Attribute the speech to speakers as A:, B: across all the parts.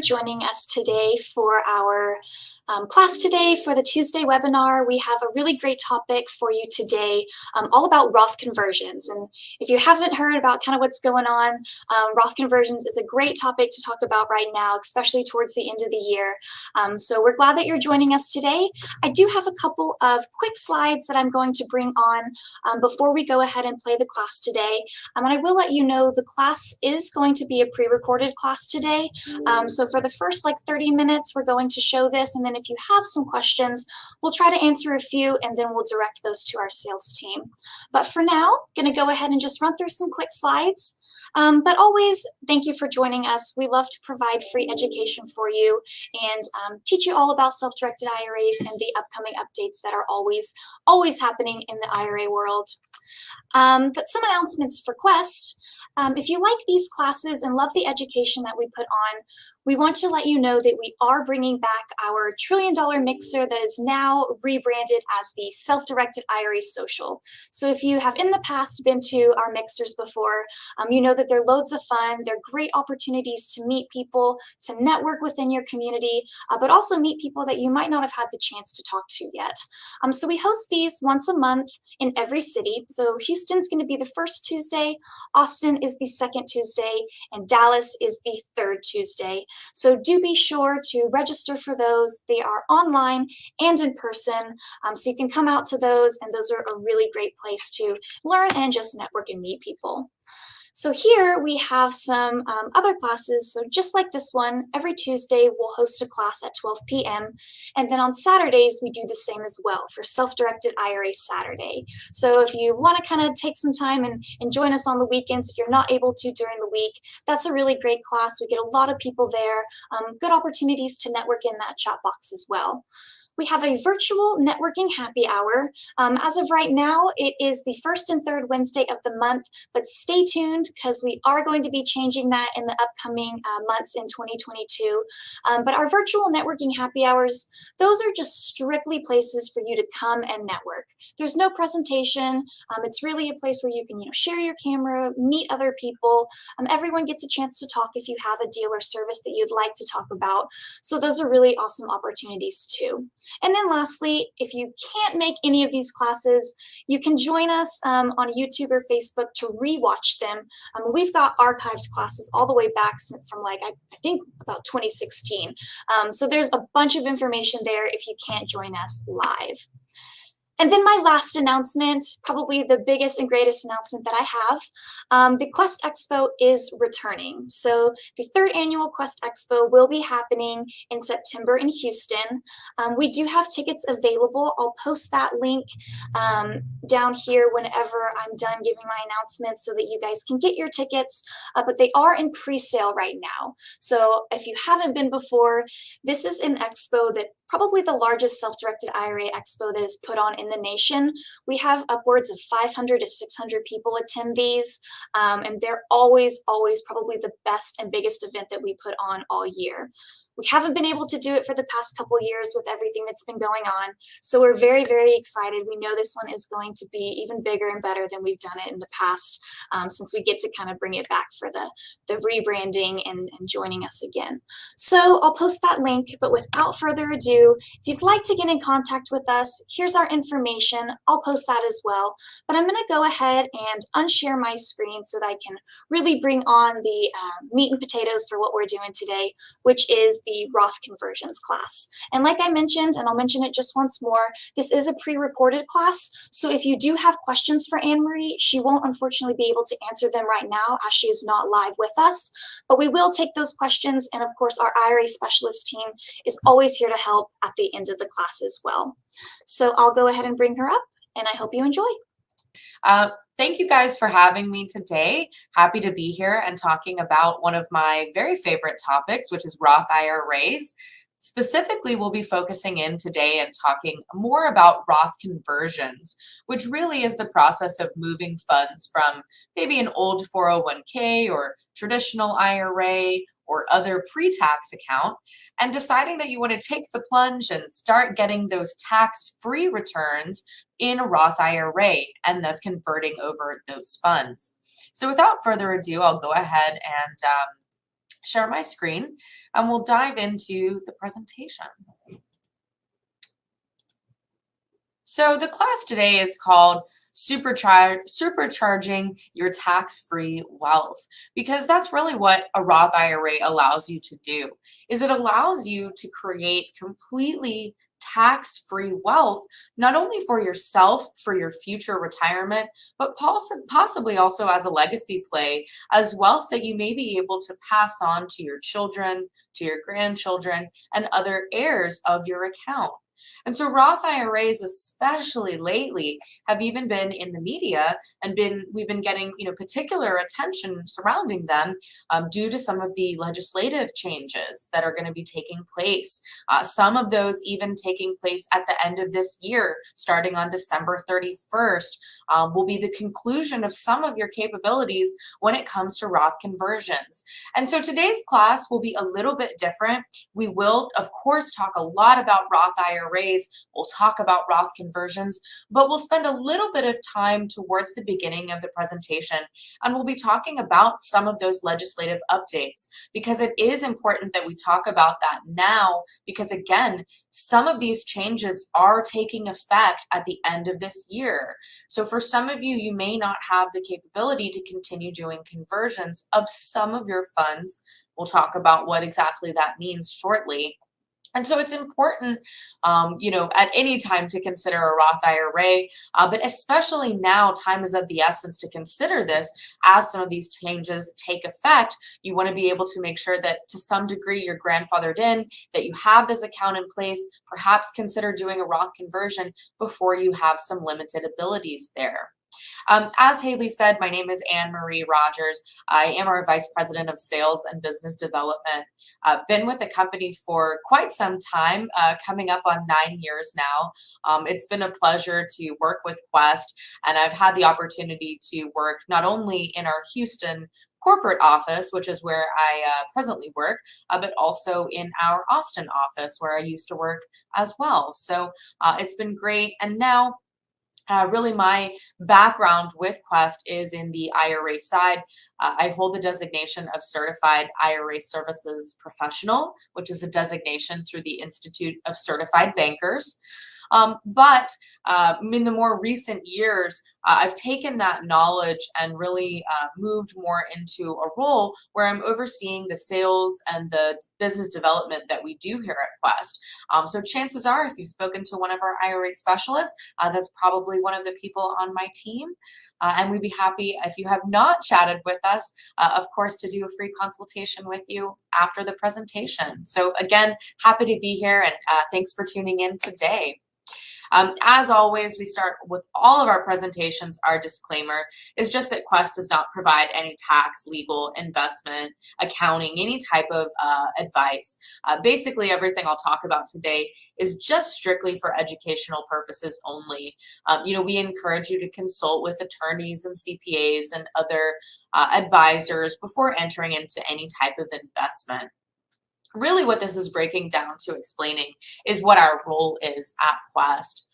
A: Joining us today for our class today for the Tuesday webinar. We have a really great topic for you today, all about Roth conversions. And if you haven't heard about kind of what's going on, Roth conversions is a great topic to talk about right now, especially towards the end of the year. So we're glad that you're joining us today. I do have a couple of quick slides that I'm going to bring on before we go ahead and play the class today. And I will let you know the class is going to be a pre-recorded class today. So for the first 30 minutes, we're going to show this, and then if you have some questions, we'll try to answer a few, and then we'll direct those to our sales team. But for now, going to go ahead and just run through some quick slides. But always, thank you for joining us. We love to provide free education for you and teach you all about self-directed IRAs and the upcoming updates that are always happening in the IRA world. But some announcements for Quest. If you like these classes and love the education that we put on, we want to let you know that we are bringing back our $1 trillion mixer that is now rebranded as the Self-Directed IRA Social. So if you have in the past been to our mixers before, you know that they're loads of fun. They're great opportunities to meet people, to network within your community, but also meet people that you might not have had the chance to talk to yet. So we host these once a month in every city. So Houston's going to be the first Tuesday, Austin is the second Tuesday, and Dallas is the third Tuesday. So do be sure to register for those. They are online and in person, so you can come out to those, and those are a really great place to learn and just network and meet people. So here we have some other classes. So just like this one, every Tuesday we'll host a class at 12 p.m. And then on Saturdays, we do the same as well for Self-Directed IRA Saturday. So if you want to kind of take some time and join us on the weekends, if you're not able to during the week, that's a really great class. We get a lot of people there, good opportunities to network in that chat box as well. We have a virtual networking happy hour. As of right now, it is the first and third Wednesday of the month, but stay tuned because we are going to be changing that in the upcoming months in 2022. But our virtual networking happy hours, those are just strictly places for you to come and network. There's no presentation. It's really a place where you can share your camera, meet other people. Everyone gets a chance to talk if you have a deal or service that you'd like to talk about. So those are really awesome opportunities too. And then lastly, if you can't make any of these classes, you can join us on YouTube or Facebook to rewatch them. We've got archived classes all the way back from I think about 2016. So there's a bunch of information there if you can't join us live. And then my last announcement, probably the biggest and greatest announcement that I have, the Quest Expo is returning. So the third annual Quest Expo will be happening in September in Houston. We do have tickets available. I'll post that link down here whenever I'm done giving my announcements so that you guys can get your tickets, but they are in pre-sale right now. So if you haven't been before, this is an expo that probably the largest self-directed IRA expo that is put on in the nation. We have upwards of 500 to 600 people attend these, and they're always probably the best and biggest event that we put on all year. We haven't been able to do it for the past couple years with everything that's been going on, so we're very, very excited. We know this one is going to be even bigger and better than we've done it in the past, since we get to kind of bring it back for the rebranding and joining us again. So I'll post that link, but without further ado, if you'd like to get in contact with us, here's our information. I'll post that as well, but I'm going to go ahead and unshare my screen so that I can really bring on the meat and potatoes for what we're doing today, which is the Roth Conversions class. And like I mentioned, and I'll mention it just once more, this is a pre-recorded class. So if you do have questions for Anne-Marie, she won't unfortunately be able to answer them right now as she is not live with us, but we will take those questions. And of course, our IRA specialist team is always here to help at the end of the class as well. So I'll go ahead and bring her up, and I hope you enjoy.
B: Thank you guys for having me today. Happy to be here and talking about one of my very favorite topics, which is Roth IRAs. Specifically, we'll be focusing in today and talking more about Roth conversions, which really is the process of moving funds from maybe an old 401k or traditional IRA or other pre-tax account and deciding that you want to take the plunge and start getting those tax-free returns in a Roth IRA and thus converting over those funds. So without further ado, I'll go ahead and share my screen and we'll dive into the presentation. So the class today is called Supercharging Your Tax-Free Wealth, because that's really what a Roth IRA allows you to do, is it allows you to create completely tax-free wealth, not only for yourself, for your future retirement, but possibly also as a legacy play, as wealth that you may be able to pass on to your children, to your grandchildren, and other heirs of your account. And so Roth IRAs, especially lately, have even been in the media and we've been getting particular attention surrounding them due to some of the legislative changes that are going to be taking place. Some of those even taking place at the end of this year, starting on December 31st, will be the conclusion of some of your capabilities when it comes to Roth conversions. And so today's class will be a little bit different. We will, of course, talk a lot about Roth IRAs. We'll talk about Roth conversions, but we'll spend a little bit of time towards the beginning of the presentation, and we'll be talking about some of those legislative updates, because it is important that we talk about that now, because again, some of these changes are taking effect at the end of this year. So for some of you, you may not have the capability to continue doing conversions of some of your funds. We'll talk about what exactly that means shortly. And so it's important, at any time to consider a Roth IRA, but especially now, time is of the essence to consider this as some of these changes take effect. You want to be able to make sure that to some degree you're grandfathered in, that you have this account in place, perhaps consider doing a Roth conversion before you have some limited abilities there. As Haley said, my name is Anne Marie Rogers. I am our Vice President of Sales and Business Development. Been with the company for quite some time, coming up on 9 years now. It's been a pleasure to work with Quest, and I've had the opportunity to work not only in our Houston corporate office, which is where I presently work, but also in our Austin office where I used to work as well. So it's been great. And now really my background with Quest is in the IRA side. I hold the designation of Certified IRA Services Professional, which is a designation through the Institute of Certified Bankers. But in the more recent years, I've taken that knowledge and really moved more into a role where I'm overseeing the sales and the business development that we do here at Quest. So chances are, if you've spoken to one of our IRA specialists, that's probably one of the people on my team. And we'd be happy, if you have not chatted with us, of course, to do a free consultation with you after the presentation. So again, happy to be here, and thanks for tuning in today. As always, we start with all of our presentations. Our disclaimer is just that Quest does not provide any tax, legal, investment, accounting, any type of advice. Basically, everything I'll talk about today is just strictly for educational purposes only. We encourage you to consult with attorneys and CPAs and other advisors before entering into any type of investment. Really what this is breaking down to explaining is what our role is at Quest.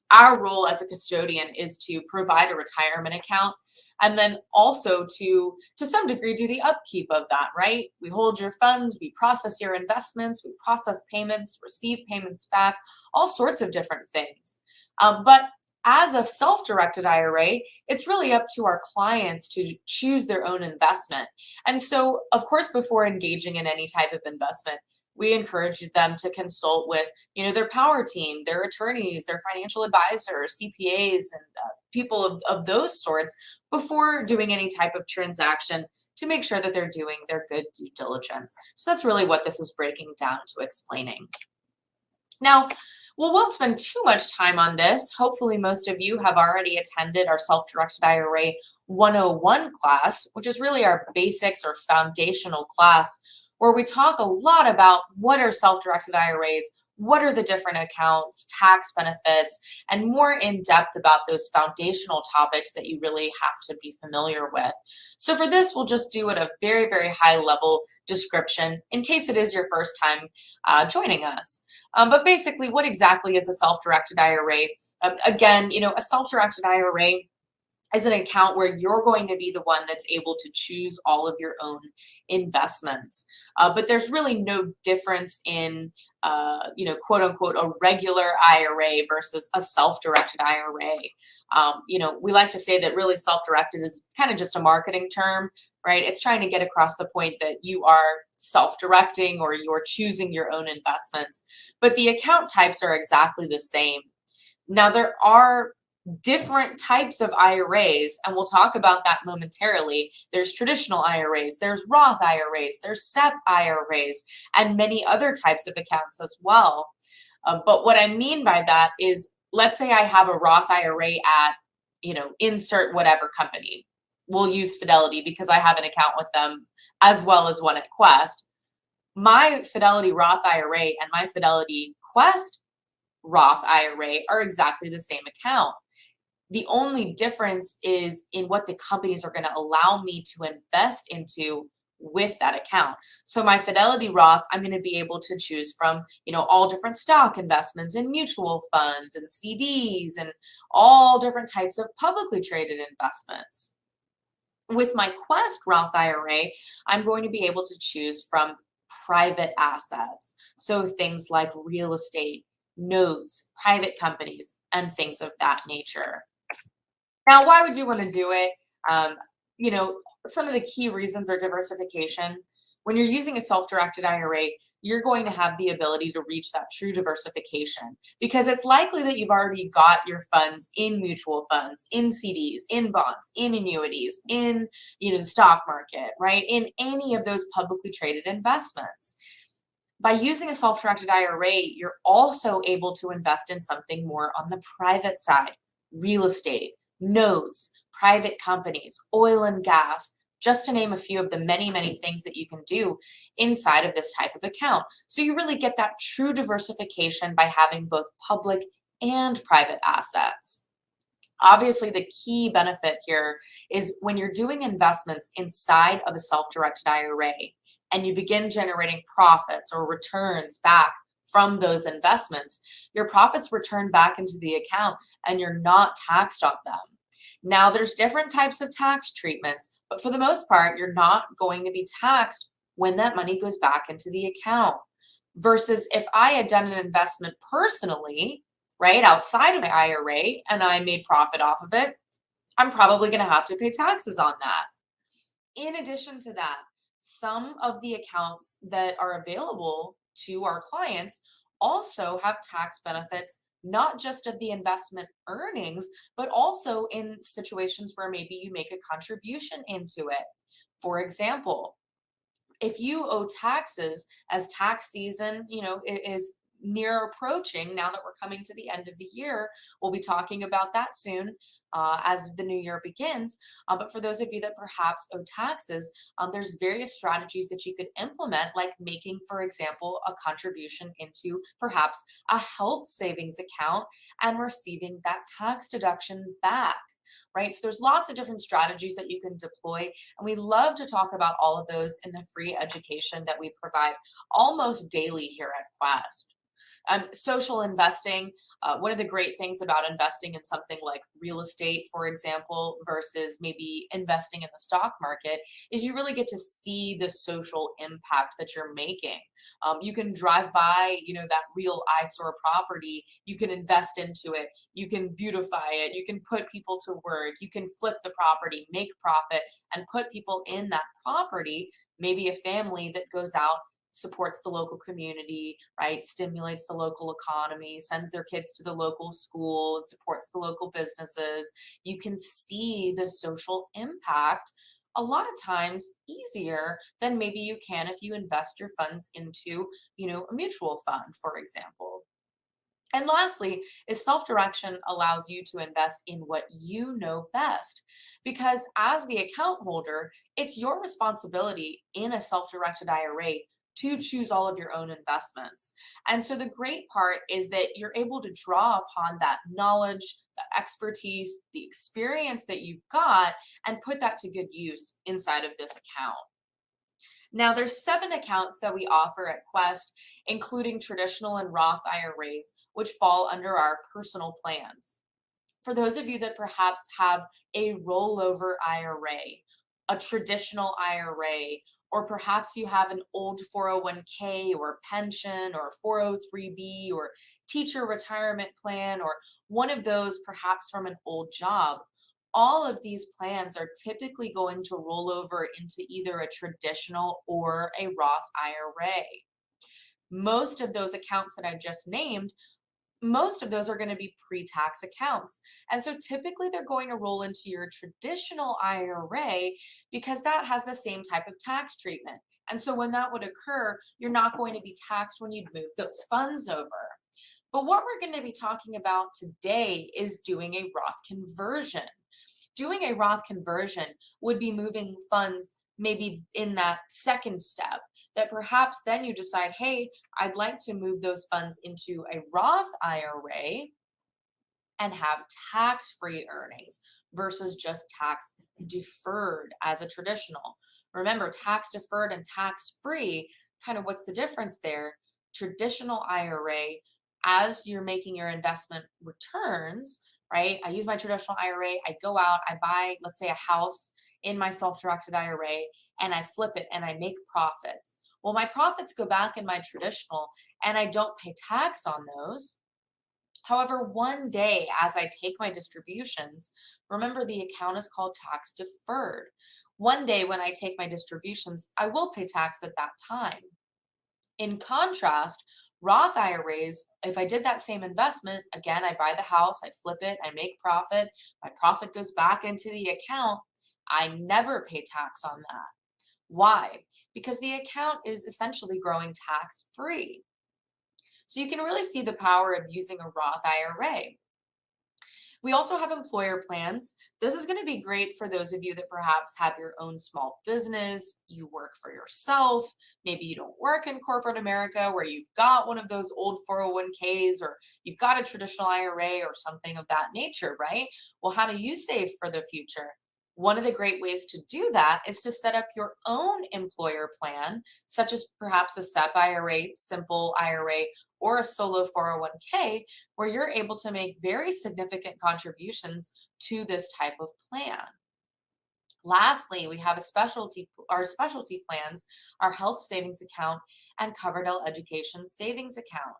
B: Our role as a custodian is to provide a retirement account, and then also to some degree do the upkeep of that, right? We hold your funds, we process your investments, we process payments, receive payments back, all sorts of different things. But as a self-directed IRA, it's really up to our clients to choose their own investment. And so, of course, before engaging in any type of investment, we encourage them to consult with, their power team, their attorneys, their financial advisors, CPAs, and people of those sorts before doing any type of transaction to make sure that they're doing their good due diligence. So that's really what this is breaking down to explaining. Now, we won't spend too much time on this. Hopefully, most of you have already attended our Self-Directed IRA 101 class, which is really our basics or foundational class, where we talk a lot about what are self-directed IRAs, what are the different accounts, tax benefits, and more in depth about those foundational topics that you really have to be familiar with. So for this, we'll just do it a very, very high level description in case it is your first time joining us. But basically, what exactly is a self-directed IRA? Again, a self-directed IRA is an account where you're going to be the one that's able to choose all of your own investments. But there's really no difference in, quote unquote, a regular IRA versus a self-directed IRA. We like to say that really self-directed is kind of just a marketing term, right? It's trying to get across the point that you are self-directing or you're choosing your own investments. But the account types are exactly the same. Now, there are different types of IRAs, and we'll talk about that momentarily. There's traditional IRAs, there's Roth IRAs, there's SEP IRAs, and many other types of accounts as well. But what I mean by that is, let's say I have a Roth IRA at, insert whatever company. We'll use Fidelity because I have an account with them as well as one at Quest. My Fidelity Roth IRA and my Fidelity Quest Roth IRA are exactly the same account. The only difference is in what the companies are going to allow me to invest into with that account. So my Fidelity Roth, I'm going to be able to choose from, all different stock investments and mutual funds and CDs and all different types of publicly traded investments. With my Quest Roth IRA, I'm going to be able to choose from private assets. So things like real estate, notes, private companies, and things of that nature. Now, why would you want to do it? Um, some of the key reasons are diversification. When you're using a self-directed IRA, you're going to have the ability to reach that true diversification because it's likely that you've already got your funds in mutual funds, in CDs, in bonds, in annuities, in the stock market, right? In any of those publicly traded investments. By using a self-directed IRA, you're also able to invest in something more on the private side, real estate, notes, private companies, oil and gas, just to name a few of the many, many things that you can do inside of this type of account. So you really get that true diversification by having both public and private assets. Obviously, the key benefit here is when you're doing investments inside of a self-directed IRA and you begin generating profits or returns back from those investments, your profits return back into the account and you're not taxed on them. Now, there's different types of tax treatments, but for the most part, you're not going to be taxed when that money goes back into the account. Versus if I had done an investment personally, right, outside of my IRA and I made profit off of it, I'm probably going to have to pay taxes on that. In addition to that, some of the accounts that are available to our clients also have tax benefits, not just of the investment earnings, but also in situations where maybe you make a contribution into it. For example, if you owe taxes as tax season, is near approaching now that we're coming to the end of the year. We'll be talking about that soon as the new year begins. But for those of you that perhaps owe taxes, there's various strategies that you could implement, like making, for example, a contribution into perhaps a health savings account and receiving that tax deduction back. Right? So there's lots of different strategies that you can deploy, and we love to talk about all of those in the free education that we provide almost daily here at Quest. Social investing, one of the great things about investing in something like real estate, for example, versus maybe investing in the stock market is you really get to see the social impact that you're making. You can drive by, that real eyesore property, you can invest into it, you can beautify it, you can put people to work, you can flip the property, make profit, and put people in that property, maybe a family that goes out, supports the local community, right? Stimulates the local economy, sends their kids to the local school, and supports the local businesses. You can see the social impact a lot of times easier than maybe you can if you invest your funds into, a mutual fund, for example. And lastly, is self-direction allows you to invest in what you know best. Because as the account holder, it's your responsibility in a self-directed IRA to choose all of your own investments. And so the great part is that you're able to draw upon that knowledge, the expertise, the experience that you've got, and put that to good use inside of this account. Now, there's 7 accounts that we offer at Quest, including traditional and Roth IRAs, which fall under our personal plans. For those of you that perhaps have a rollover IRA, a traditional IRA, or perhaps you have an old 401k or pension or 403b or teacher retirement plan or one of those perhaps from an old job, all of these plans are typically going to roll over into either a traditional or a Roth IRA. Most of those accounts that I just named, most of those are going to be pre-tax accounts. And so typically they're going to roll into your traditional IRA because that has the same type of tax treatment. And so when that would occur, you're not going to be taxed when you'd move those funds over. But what we're going to be talking about today is doing a Roth conversion. Doing a Roth conversion would be moving funds maybe in that second step, that perhaps then you decide, hey, I'd like to move those funds into a Roth IRA and have tax-free earnings versus just tax deferred as a traditional. Remember, tax deferred and tax-free, kind of what's the difference there? Traditional IRA, as you're making your investment returns, right? I use my traditional IRA, I go out, I buy, let's say, a house in my self-directed IRA, and I flip it and I make profits. Well, my profits go back in my traditional and I don't pay tax on those. However, one day as I take my distributions, remember the account is called tax deferred. One day when I take my distributions, I will pay tax at that time. In contrast, Roth IRAs, if I did that same investment, again, I buy the house, I flip it, I make profit, my profit goes back into the account, I never pay tax on that. Why? Because the account is essentially growing tax free. So you can really see the power of using a Roth IRA. We also have employer plans. This is going to be great for those of you that perhaps have your own small business, you work for yourself, maybe you don't work in corporate America where you've got one of those old 401ks or you've got a traditional IRA or something of that nature, right? Well, how do you save for the future? One of the great ways to do that is to set up your own employer plan, such as perhaps a SEP IRA, simple IRA, or a solo 401k, where you're able to make very significant contributions to this type of plan. Lastly, we have our specialty plans, our health savings account, and Coverdell Education savings account.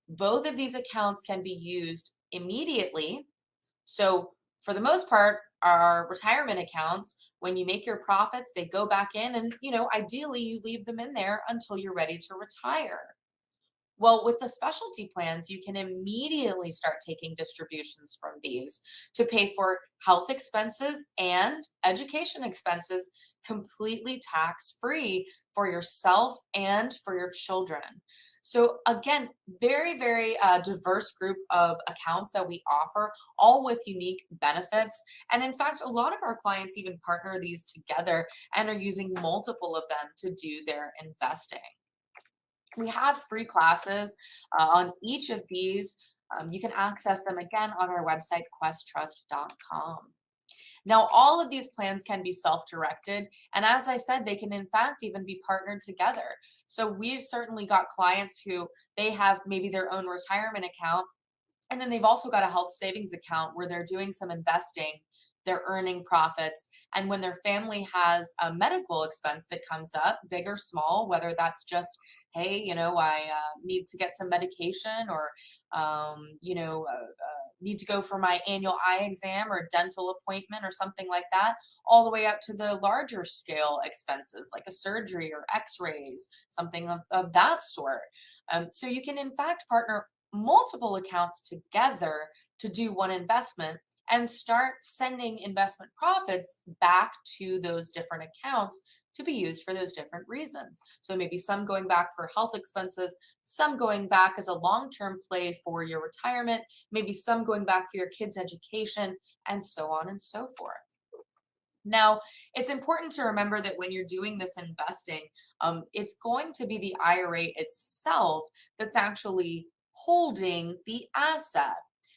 B: Both of these accounts can be used immediately. So for the most part, our retirement accounts, when you make your profits, they go back in and, ideally you leave them in there until you're ready to retire. Well, with the specialty plans, you can immediately start taking distributions from these to pay for health expenses and education expenses completely tax free for yourself and for your children. So, again, very, very diverse group of accounts that we offer, all with unique benefits. And in fact, a lot of our clients even partner these together and are using multiple of them to do their investing. We have free classes on each of these. You can access them again on our website, questtrust.com. Now, all of these plans can be self-directed, and as I said, they can in fact even be partnered together. So we've certainly got clients who they have maybe their own retirement account, and then they've also got a health savings account where they're doing some investing, they're earning profits. And when their family has a medical expense that comes up, big or small, whether that's just, hey, I need to get some medication or, need to go for my annual eye exam or dental appointment or something like that, all the way up to the larger scale expenses like a surgery or x-rays, something of that sort. So you can in fact partner multiple accounts together to do one investment and start sending investment profits back to those different accounts to be used for those different reasons. So maybe some going back for health expenses, some going back as a long-term play for your retirement, maybe some going back for your kids' education, and so on and so forth. Now, it's important to remember that when you're doing this investing, it's going to be the IRA itself that's actually holding the asset.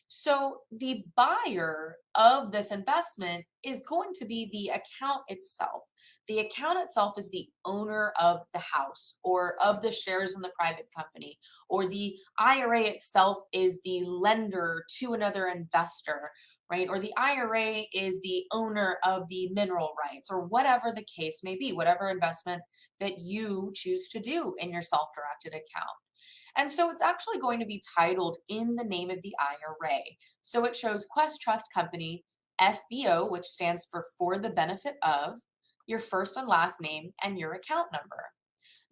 B: So the buyer of this investment is going to be the account itself. The account itself is the owner of the house or of the shares in the private company, or the IRA itself is the lender to another investor. right? Or the IRA is the owner of the mineral rights, or whatever the case may be, whatever investment that you choose to do in your self-directed account. And so it's actually going to be titled in the name of the IRA. So it shows Quest Trust Company, FBO, which stands for the benefit of, your first and last name, and your account number.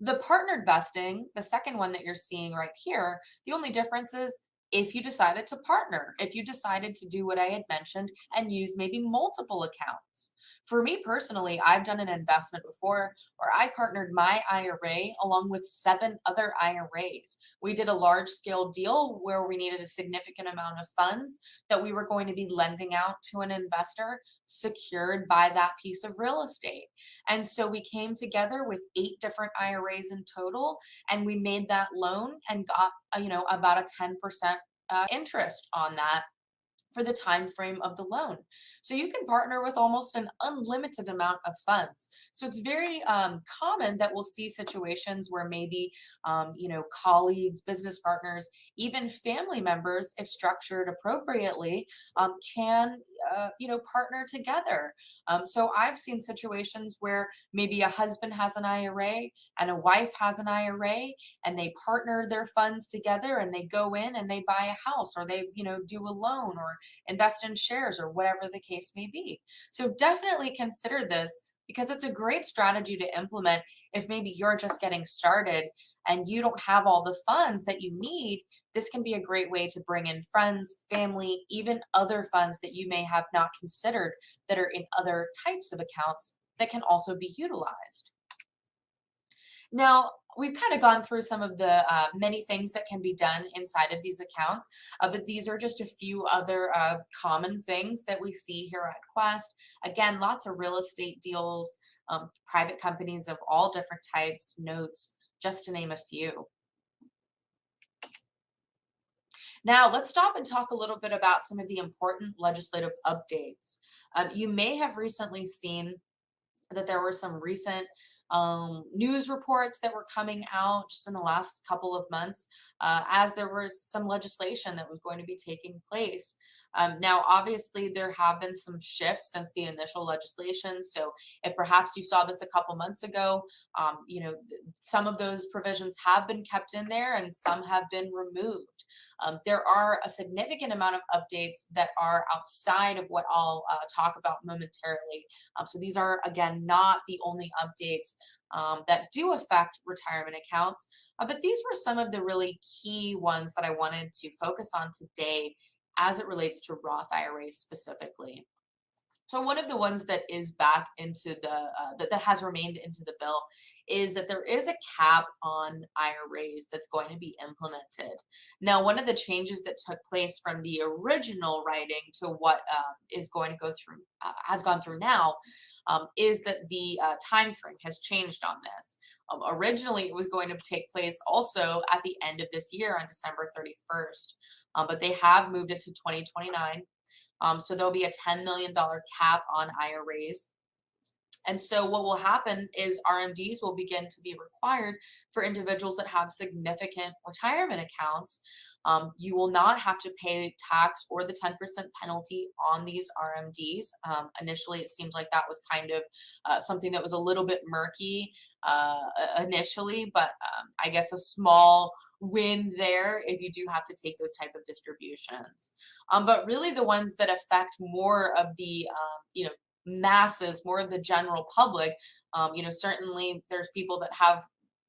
B: The partnered vesting, the second one that you're seeing right here, the only difference is if you decided to partner, if you decided to do what I had mentioned and use maybe multiple accounts. For me personally, I've done an investment before where I partnered my IRA along with 7 other IRAs. We did a large scale deal where we needed a significant amount of funds that we were going to be lending out to an investor secured by that piece of real estate. And so we came together with 8 different IRAs in total, and we made that loan and got, about a 10% interest on that for the time frame of the loan. So you can partner with almost an unlimited amount of funds. So it's very common that we'll see situations where maybe colleagues, business partners, even family members, if structured appropriately, can partner together. So I've seen situations where maybe a husband has an IRA and a wife has an IRA, and they partner their funds together and they go in and they buy a house, or they do a loan, or invest in shares, or whatever the case may be. So definitely consider this, because it's a great strategy to implement if maybe you're just getting started and you don't have all the funds that you need. This can be a great way to bring in friends, family, even other funds that you may have not considered that are in other types of accounts that can also be utilized. Now, we've kind of gone through some of the many things that can be done inside of these accounts, but these are just a few other common things that we see here at Quest. Again, lots of real estate deals, private companies of all different types, notes, just to name a few. Now, let's stop and talk a little bit about some of the important legislative updates. You may have recently seen that there were some recent news reports that were coming out just in the last couple of months, as there was some legislation that was going to be taking place. Now, obviously, there have been some shifts since the initial legislation. So if perhaps you saw this a couple months ago, some of those provisions have been kept in there and some have been removed. There are a significant amount of updates that are outside of what I'll talk about momentarily. So these are, again, not the only updates that do affect retirement accounts, but these were some of the really key ones that I wanted to focus on today as it relates to Roth IRAs specifically. So one of the ones that is back into the that has remained into the bill is that there is a cap on IRAs that's going to be implemented. Now, one of the changes that took place from the original writing to what is going to go through has gone through now is that the time frame has changed on this. Originally, it was going to take place also at the end of this year on December 31st, but they have moved it to 2029. So there'll be a $10 million cap on IRAs. And so what will happen is RMDs will begin to be required for individuals that have significant retirement accounts. You will not have to pay tax or the 10% penalty on these RMDs. Initially, it seemed like that was kind of something that was a little bit murky initially, but I guess a small win there if you do have to take those type of distributions. But really the ones that affect more of the, masses, more of the general public, certainly there's people that have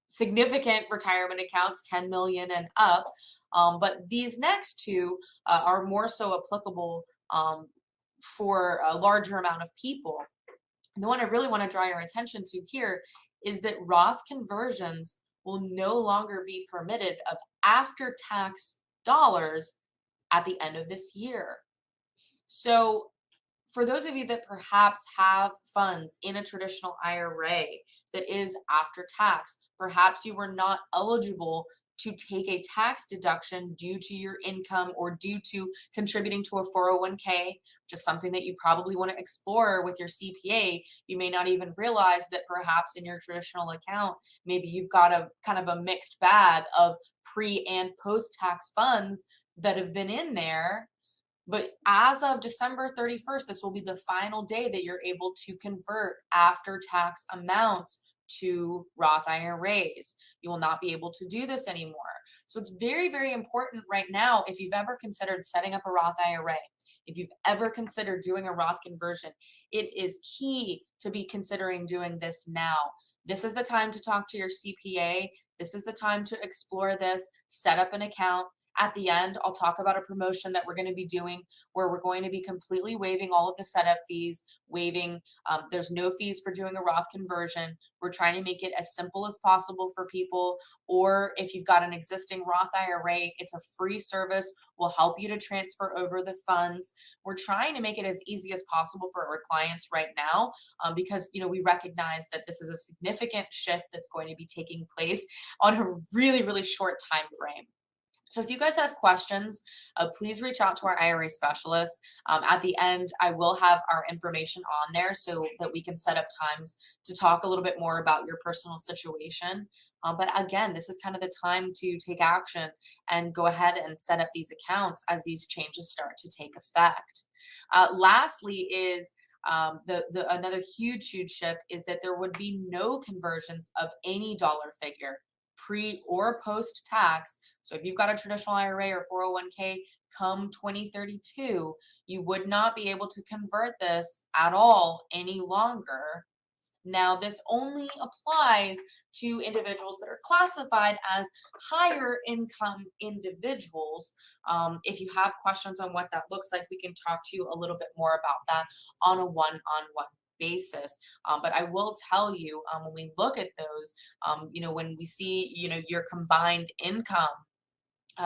B: significant retirement accounts, 10 million and up. But these next two are more so applicable for a larger amount of people. The one I really want to draw your attention to here is that Roth conversions will no longer be permitted of after-tax dollars at the end of this year. So for those of you that perhaps have funds in a traditional IRA that is after tax, perhaps you were not eligible to take a tax deduction due to your income or due to contributing to a 401k, just something that you probably want to explore with your CPA. You may not even realize that perhaps in your traditional account, maybe you've got a kind of a mixed bag of pre and post tax funds that have been in there. But as of December 31st, this will be the final day that you're able to convert after tax amounts to Roth IRAs. You will not be able to do this anymore. So it's very, very important right now. If you've ever considered setting up a Roth IRA, if you've ever considered doing a Roth conversion, it is key to be considering doing this now. This is the time to talk to your CPA. This is the time to explore this, set up an account. At the end, I'll talk about a promotion that we're going to be doing where we're going to be completely waiving all of the setup fees, there's no fees for doing a Roth conversion. We're trying to make it as simple as possible for people. Or if you've got an existing Roth IRA, it's a free service. We'll help you to transfer over the funds. We're trying to make it as easy as possible for our clients right now because we recognize that this is a significant shift that's going to be taking place on a really, really short time frame. So if you guys have questions, please reach out to our IRA specialist. At the end, I will have our information on there so that we can set up times to talk a little bit more about your personal situation. But again, this is kind of the time to take action and go ahead and set up these accounts as these changes start to take effect. Lastly is another huge shift is that there would be no conversions of any dollar figure pre or post tax. So if you've got a traditional IRA or 401k come 2032, you would not be able to convert this at all any longer. Now, this only applies to individuals that are classified as higher income individuals. If you have questions on what that looks like, we can talk to you a little bit more about that on a one-on-one basis. But I will tell you, when we look at those, when we see, your combined income,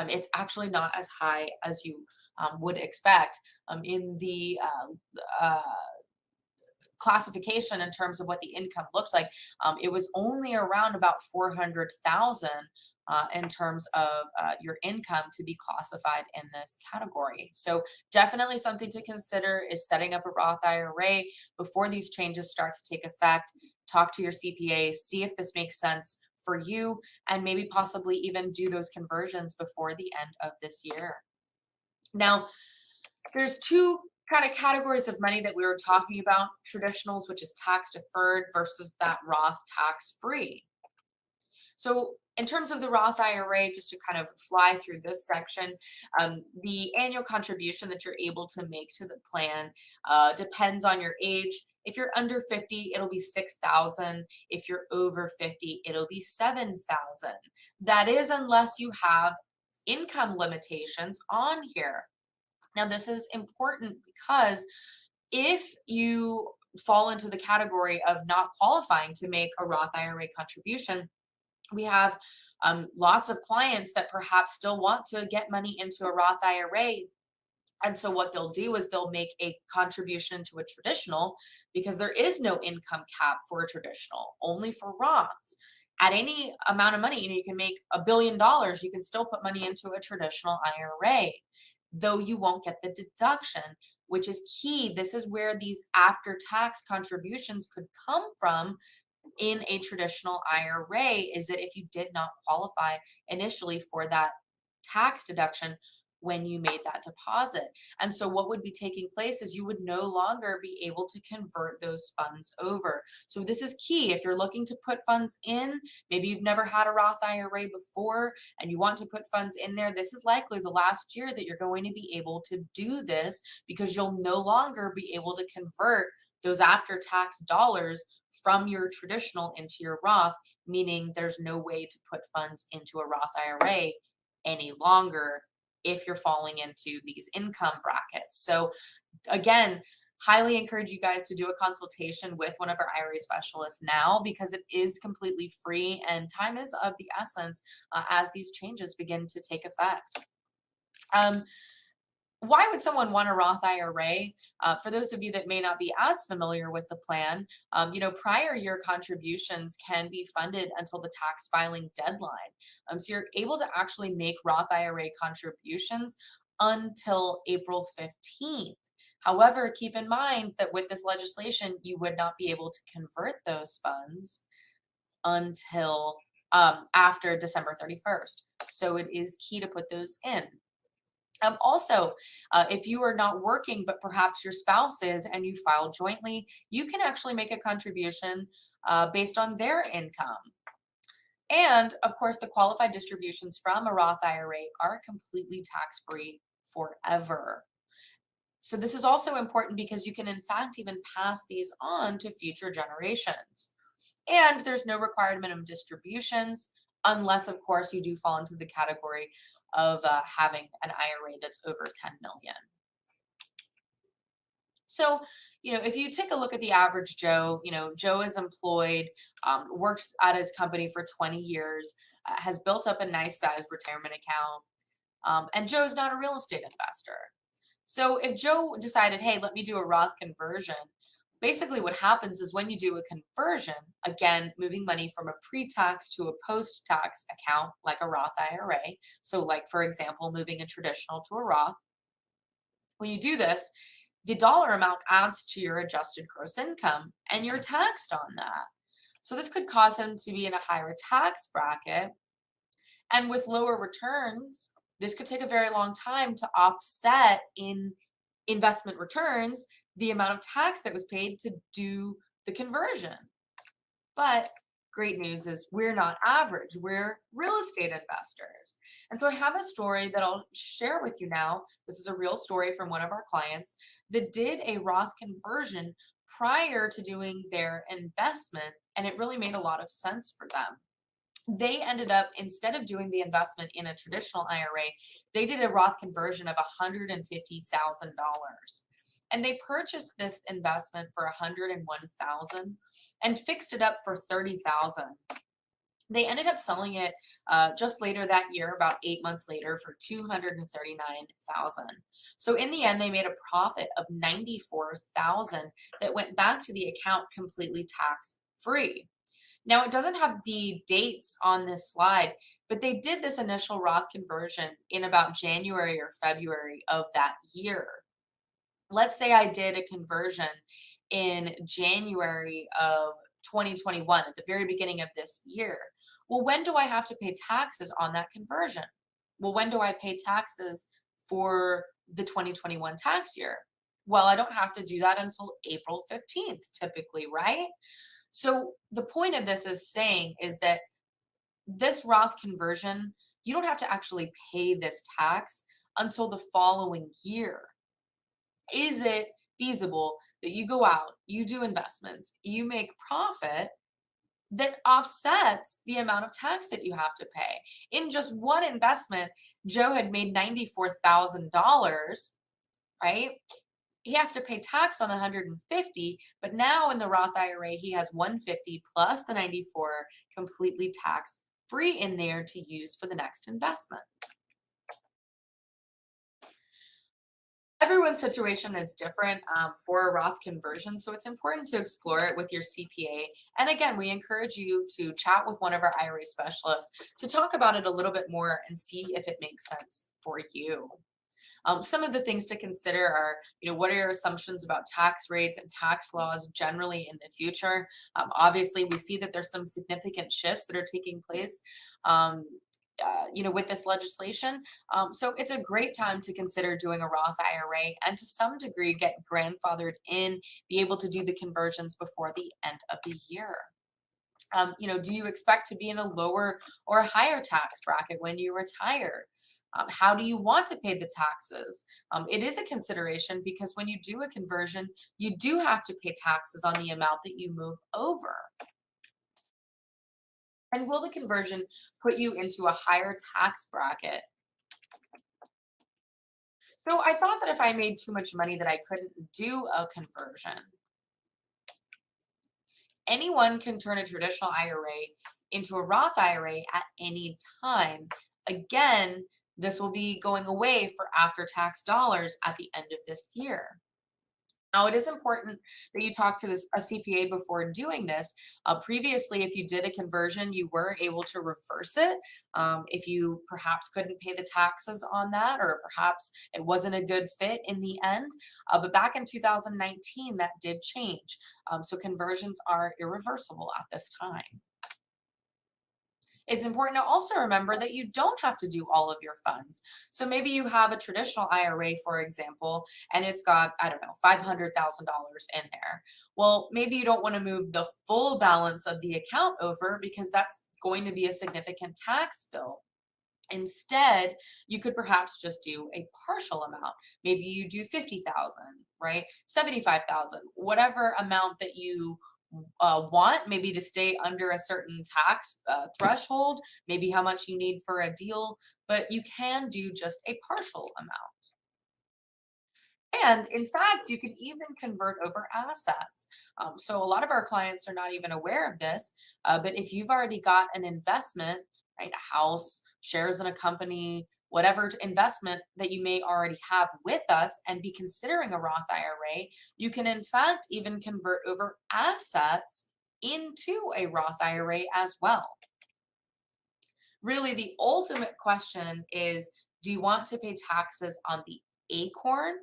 B: it's actually not as high as you would expect in the classification in terms of what the income looks like. It was only around about 400,000 in terms of your income to be classified in this category. So definitely something to consider is setting up a Roth IRA before these changes start to take effect. Talk to your CPA, see if this makes sense for you, and maybe possibly even do those conversions before the end of this year. Now, there's two kind of categories of money that we were talking about: traditionals, which is tax deferred, versus that Roth tax free. So in terms of the Roth IRA, just to kind of fly through this section, the annual contribution that you're able to make to the plan depends on your age. If you're under 50, it'll be 6,000. If you're over 50, it'll be 7,000. That is unless you have income limitations on here. Now, this is important because if you fall into the category of not qualifying to make a Roth IRA contribution, we have lots of clients that perhaps still want to get money into a Roth IRA. And so what they'll do is they'll make a contribution to a traditional because there is no income cap for a traditional, only for Roths. At any amount of money, you can make $1 billion, you can still put money into a traditional IRA, though you won't get the deduction, which is key. This is where these after-tax contributions could come from in a traditional IRA, is that if you did not qualify initially for that tax deduction when you made that deposit. And so what would be taking place is you would no longer be able to convert those funds over. So this is key. If you're looking to put funds in, maybe you've never had a Roth IRA before and you want to put funds in there, this is likely the last year that you're going to be able to do this, because you'll no longer be able to convert those after-tax dollars from your traditional into your Roth, meaning there's no way to put funds into a Roth IRA any longer if you're falling into these income brackets. So again, highly encourage you guys to do a consultation with one of our IRA specialists now, because it is completely free and time is of the essence as these changes begin to take effect. Why would someone want a Roth IRA? For those of you that may not be as familiar with the plan, prior year contributions can be funded until the tax filing deadline. So you're able to actually make Roth IRA contributions until April 15th. However, keep in mind that with this legislation, you would not be able to convert those funds until after December 31st. So it is key to put those in. Also, if you are not working, but perhaps your spouse is and you file jointly, you can actually make a contribution based on their income. And of course, the qualified distributions from a Roth IRA are completely tax-free forever. So this is also important because you can in fact even pass these on to future generations. And there's no required minimum distributions unless of course you do fall into the category of having an IRA that's over 10 million. So, if you take a look at the average Joe, Joe is employed, works at his company for 20 years, has built up a nice size retirement account, and Joe's not a real estate investor. So if Joe decided, hey, let me do a Roth conversion, basically what happens is when you do a conversion, again, moving money from a pre-tax to a post-tax account like a Roth IRA, so like for example, moving a traditional to a Roth, when you do this, the dollar amount adds to your adjusted gross income and you're taxed on that. So this could cause him to be in a higher tax bracket. And with lower returns, this could take a very long time to offset in investment returns the amount of tax that was paid to do the conversion. But great news is we're not average, we're real estate investors. And so I have a story that I'll share with you now. This is a real story from one of our clients that did a Roth conversion prior to doing their investment, and it really made a lot of sense for them. They ended up, instead of doing the investment in a traditional IRA, they did a Roth conversion of $150,000. And they purchased this investment for $101,000 and fixed it up for $30,000. They ended up selling it just later that year, about 8 months later, for $239,000. So in the end, they made a profit of $94,000 that went back to the account completely tax free. Now, it doesn't have the dates on this slide, but they did this initial Roth conversion in about January or February of that year. Let's say I did a conversion in January of 2021, at the very beginning of this year. Well, when do I have to pay taxes on that conversion? Well, when do I pay taxes for the 2021 tax year? Well, I don't have to do that until April 15th, typically, right? So the point of this is saying is that this Roth conversion, you don't have to actually pay this tax until the following year. Is it feasible that you go out, you do investments, you make profit that offsets the amount of tax that you have to pay? In just one investment, Joe had made $94,000, right? He has to pay tax on the 150, but now in the Roth IRA, he has 150 plus the 94 completely tax free in there to use for the next investment. Everyone's situation is different for a Roth conversion, so it's important to explore it with your CPA. And again, we encourage you to chat with one of our IRA specialists to talk about it a little bit more and see if it makes sense for you. Some of the things to consider are, what are your assumptions about tax rates and tax laws generally in the future? Obviously, we see that there's some significant shifts that are taking place, with this legislation. So it's a great time to consider doing a Roth IRA and to some degree get grandfathered in, be able to do the conversions before the end of the year. Do you expect to be in a lower or a higher tax bracket when you retire? How do you want to pay the taxes? It is a consideration because when you do a conversion, you do have to pay taxes on the amount that you move over. And will the conversion put you into a higher tax bracket? So I thought that if I made too much money that I couldn't do a conversion. Anyone can turn a traditional IRA into a Roth IRA at any time. Again, this will be going away for after-tax dollars at the end of this year. Now, it is important that you talk to a CPA before doing this. Previously, if you did a conversion, you were able to reverse it if you perhaps couldn't pay the taxes on that, or perhaps it wasn't a good fit in the end. But back in 2019, that did change. So conversions are irreversible at this time. It's important to also remember that you don't have to do all of your funds. So maybe you have a traditional IRA, for example, and it's got, I don't know, $500,000 in there. Well, maybe you don't want to move the full balance of the account over because that's going to be a significant tax bill. Instead, you could perhaps just do a partial amount. Maybe you do 50,000, right? 75,000, whatever amount that you want, maybe to stay under a certain tax threshold, maybe how much you need for a deal, but you can do just a partial amount. And in fact, you can even convert over assets. So a lot of our clients are not even aware of this, but if you've already got an investment, right, a house, shares in a company, whatever investment that you may already have with us and be considering a Roth IRA, you can in fact even convert over assets into a Roth IRA as well. Really, the ultimate question is, do you want to pay taxes on the acorn,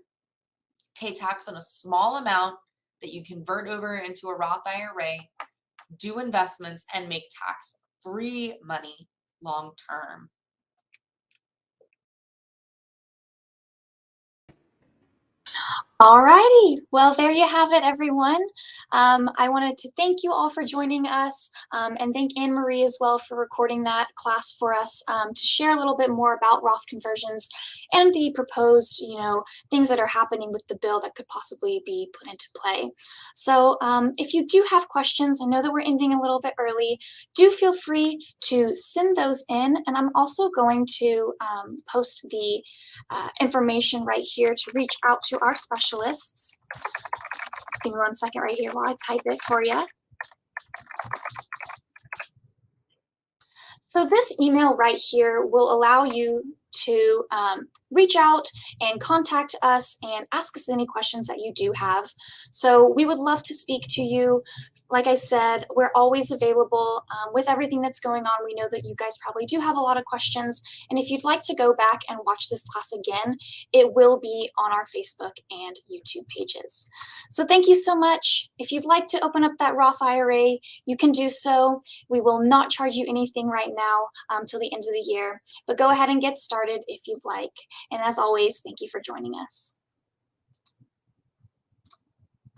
B: pay tax on a small amount that you convert over into a Roth IRA, do investments, and make tax-free money long term?
A: Alrighty, well, there you have it, everyone. I wanted to thank you all for joining us, and thank Anne Marie as well for recording that class for us, to share a little bit more about Roth conversions and the proposed, things that are happening with the bill that could possibly be put into play. So if you do have questions, I know that we're ending a little bit early, do feel free to send those in, and I'm also going to post the information right here to reach out to our specialists. Give me 1 second right here while I type it for you. So this email right here will allow you to reach out and contact us and ask us any questions that you do have. So we would love to speak to you. Like I said, we're always available with everything that's going on. We know that you guys probably do have a lot of questions. And if you'd like to go back and watch this class again, it will be on our Facebook and YouTube pages. So thank you so much. If you'd like to open up that Roth IRA, you can do so. We will not charge you anything right now till the end of the year, but go ahead and get started if you'd like. And as always, thank you for joining us.